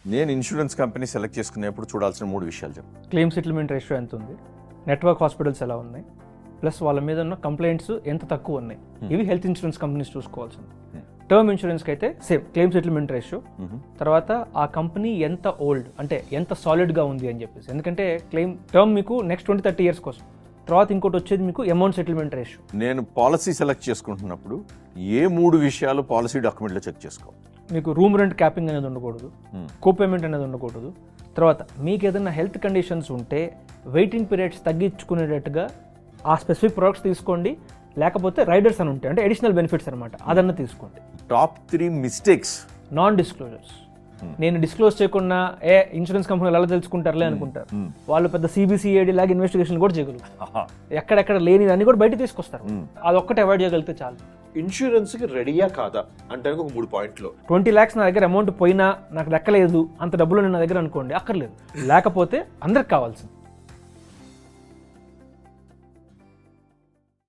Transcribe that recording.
నేను insurance company select చేసుకునేప్పుడు చూడాల్సిన 3 విషయాలు చెప్పు. క్లెయిమ్ సెటిల్మెంట్ రేషియో ఎంత ఉంది, నెట్వర్క్ హాస్పిటల్స్ ఎలా ఉన్నాయి, ప్లస్ వాళ్ళ మీద ఉన్న కంప్లైంట్స్ ఎంత తక్కువ ఉన్నాయి. ఇవి హెల్త్ ఇన్సూరెన్స్ కంపెనీస్ చూసుకోవాల్సింది. టర్మ్ ఇన్సూరెన్స్కి అయితే సేమ్ క్లెయిమ్ సెటిల్మెంట్ రేషియో, తర్వాత ఆ కంపెనీ ఎంత ఓల్డ్ అంటే ఎంత సాలిడ్గా ఉంది అని చెప్పేసి. ఎందుకంటే క్లెయిమ్ టర్మ్ మీకు నెక్స్ట్ 20-30 ఇయర్స్ కోసం, తర్వాత ఇంకోటి వచ్చేది మీకు అమౌంట్ సెటిల్మెంట్ రేషియో. నేను పాలసీ సెలెక్ట్ చేసుకుంటున్నప్పుడు ఏ 3 విషయాలు పాలసీ డాక్యుమెంట్లో చెక్ చేసుకోవాలి? మీకు రూమ్ రెంట్ క్యాపింగ్ అనేది ఉండకూడదు, కోపేమెంట్ అనేది ఉండకూడదు. తర్వాత మీకు ఏదైనా హెల్త్ కండిషన్స్ ఉంటే వెయిటింగ్ పీరియడ్స్ తగ్గించుకునేటట్టుగా ఆ స్పెసిఫిక్ ప్రొడక్ట్స్ తీసుకోండి. లేకపోతే రైడర్స్ అని ఉంటాయి, అంటే అడిషనల్ బెనిఫిట్స్ అనమాట, అదన్నా తీసుకోండి. Top 3 mistakes. Non disclosures. నేను డిస్క్లోజ్ చేయకుండా ఇన్సూరెన్స్ కంపెనీలు ఎలా తెలుసుకుంటారులే అనుకుంటారు. వాళ్ళు పెద్ద సిబిసిఐడి లాగా ఇన్వెస్టిగేషన్ కూడా చేయగలుగుతారు. ఎక్కడెక్కడ లేని అన్ని కూడా బయట తీసుకొస్తారు. అదొక్కటి అవాయిడ్ చేయగలిగితే చాలు. ఇన్సూరెన్స్కి రెడీయా కాదా అంటే ఒక 3 పాయింట్లు. 20 lakhs నా దగ్గర అమౌంట్ పోయినా నాకు దక్కలేదు, అంత డబ్బులు నా దగ్గర అనుకోండి, అక్కర్లేదు. లేకపోతే అందరికి కావాల్సింది